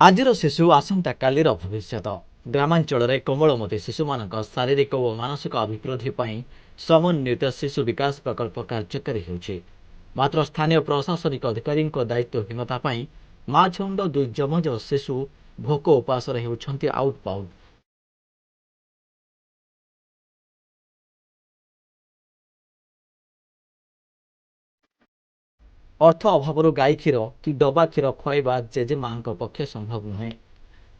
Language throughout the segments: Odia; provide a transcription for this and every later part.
ଆଜିର ଶିଶୁ ଆସନ୍ତା କାଲିର ଭବିଷ୍ୟତ। ଗ୍ରାମାଞ୍ଚଳରେ କୋମଳମତି ଶିଶୁମାନଙ୍କ ଶାରୀରିକ ଓ ମାନସିକ ଅଭିବୃଦ୍ଧି ପାଇଁ ସମନ୍ୱିତ ଶିଶୁ ବିକାଶ ପ୍ରକଳ୍ପ କାର୍ଯ୍ୟକାରୀ ହେଉଛି। ମାତ୍ର ସ୍ଥାନୀୟ ପ୍ରଶାସନିକ ଅଧିକାରୀଙ୍କ ଦାୟିତ୍ୱହୀନତା ପାଇଁ ମାଛୁଣ୍ଡ ଦୁଇ ଯମଜ ଶିଶୁ ଭୋକ ଉପାସରେ ହେଉଛନ୍ତି ଆଉଟ ପାଉଟ। ଅର୍ଥ ଅଭାବରୁ ଗାଈ କ୍ଷୀର କି ଡବା କ୍ଷୀର ଖୁଆଇବା ଜେଜେମାଙ୍କ ପକ୍ଷେ ସମ୍ଭବ ନୁହେଁ।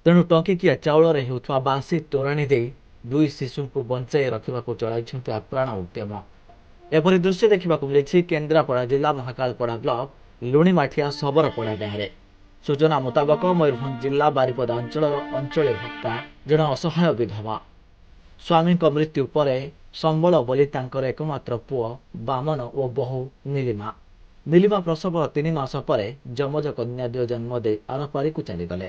ତେଣୁ ଟଙ୍କିକିଆ ଚାଉଳରେ ହେଉଥିବା ବାସି ତୋରାଣି ଦେଇ ଦୁଇ ଶିଶୁଙ୍କୁ ବଞ୍ଚାଇ ରଖିବାକୁ ଚଳାଇଛନ୍ତି ଆପ୍ରାଣ ଉଦ୍ୟମ। ଏପରି ଦୃଶ୍ୟ ଦେଖିବାକୁ ମିଳିଛି କେନ୍ଦ୍ରାପଡ଼ା ଜିଲ୍ଲା ମହାକାଳପଡ଼ା ବ୍ଲକ ଲୁଣିମାଠିଆ ଶବରପଡ଼ା ଗାଁରେ। ସୂଚନା ମୁତାବକ ମୟୂରଭଞ୍ଜ ଜିଲ୍ଲା ବାରିପଦା ଅଞ୍ଚଳର ଅଞ୍ଚଳୀ ଭକ୍ତା ଜଣେ ଅସହାୟ ବିଧବା। ସ୍ୱାମୀଙ୍କ ମୃତ୍ୟୁ ପରେ ସମ୍ବଳ ବୋଲି ତାଙ୍କର ଏକମାତ୍ର ପୁଅ ବାମନ ଓ ବୋହୂ ନୀଳିମା। ନୀଳିମା ପ୍ରସବର 3 ମାସ ପରେ ଯମଜ କନ୍ୟା 2 ଜନ୍ମ ଦେଇ ଆରପାରିକୁ ଚାଲିଗଲେ।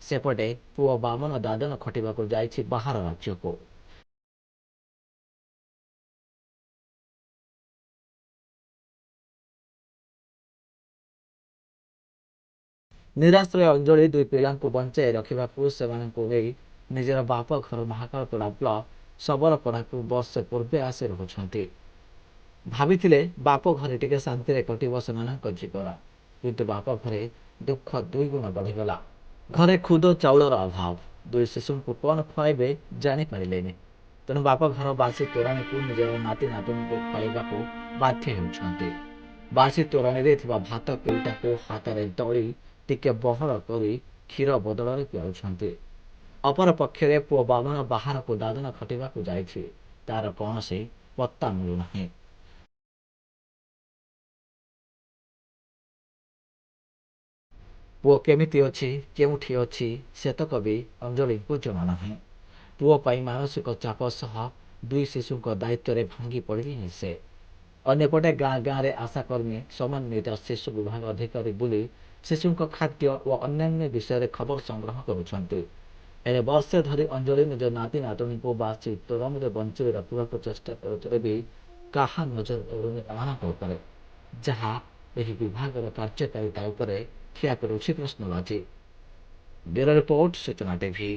ସେପଟେ ପୁଅ ବାମନ ଦାଦନ ଖଟିବାକୁ ଯାଇଛି ବାହାର ରାଜ୍ୟକୁ। ନିରାଶ୍ରୟ ଅଞ୍ଜଳି ଦୁଇ ପିଲାଙ୍କୁ ବଞ୍ଚାଇ ରଖିବାକୁ ସେମାନଙ୍କୁ ନେଇ ନିଜର ବାପ ଘର ମହାକାଳପଡ଼ା ବ୍ଲକ ଶବରପଡ଼ାକୁ ବର୍ଷେ ପୂର୍ବେ ଆସି ରହୁଛନ୍ତି। ଭାବିଥିଲେ ବାପ ଘରେ ଟିକେ ଶାନ୍ତିରେ କଟିବ ସେମାନଙ୍କ ଜୀବନ, କିନ୍ତୁ ବାପ ଘରେ ଦୁଃଖ ଦୁଇଗୁଣ ବଢ଼ିଗଲା। ଘରେ ଖୁଦ ଚାଉଳର ଅଭାବ। ଦୁଇ ଶିଶୁଙ୍କୁ କ'ଣ ଖୁଆଇବେ ଜାଣିପାରିଲେନି। ତେଣୁ ବାପ ଘର ବାସି ତୋରାଣୀକୁ ନିଜର ନାତି ନାତୁଣୀଙ୍କୁ ଖୁଆଇବାକୁ ବାଧ୍ୟ ହେଉଛନ୍ତି। ବାସି ତୋରାଣୀରେ ଥିବା ଭାତ ପିଇଟାକୁ ହାତରେ ଦଳି ଟିକେ ବହଳ କରି କ୍ଷୀର ବଦଳରେ ପିଆଉଛନ୍ତି। ଅପରପକ୍ଷରେ ପୁଅ ବାମନ ବାହାରକୁ ଦାଦନ ଖଟିବାକୁ ଯାଇଛି। ତାର କୌଣସି ପତ୍ତା ମିଳୁନାହିଁ। ପୁଅ କେମିତି ଅଛି, କେଉଁଠି ଅଛି ସେତକ ବି ଅଞ୍ଜଳିଙ୍କୁ ଜଣା ନାହିଁ। ପୁଅ ପାଇଁ ମାନସିକ ଚାପ ସହ ଦୁଇ ଶିଶୁଙ୍କ ଦାୟିତ୍ୱରେ ଭାଙ୍ଗି ପଡ଼ିଲେଣି ସେ। ଅନ୍ୟପଟେ ଗାଁ ଗାଁରେ ଆଶାକର୍ମୀ ସମନ୍ୱିତ ଶିଶୁ ବିଭାଗ ଅଧିକାରୀ ବୁଲି ଶିଶୁଙ୍କ ଖାଦ୍ୟ ଓ ଅନ୍ୟାନ୍ୟ ବିଷୟରେ ଖବର ସଂଗ୍ରହ କରୁଛନ୍ତି। ହେଲେ ବର୍ଷେ ଧରି ଅଞ୍ଜଳି ନିଜ ନାତି ନାତୁଣୀଙ୍କୁ ବାସି ତୋରାଣୀରେ ବଞ୍ଚାଇ ରଖିବାକୁ ଚେଷ୍ଟା କରୁଥିଲେ ବି କାହା ନଜର ପଡ଼ୁନି ଏମାନଙ୍କ ଉପରେ, ଯାହା ଏହି ବିଭାଗର କାର୍ଯ୍ୟକାରିତା ଉପରେ ଠିଆ କରୁଛି ପ୍ରଶ୍ନବାଚୀ। ବ୍ୟୁରୋ ରିପୋର୍ଟ, ସୂଚନା ଟିଭି।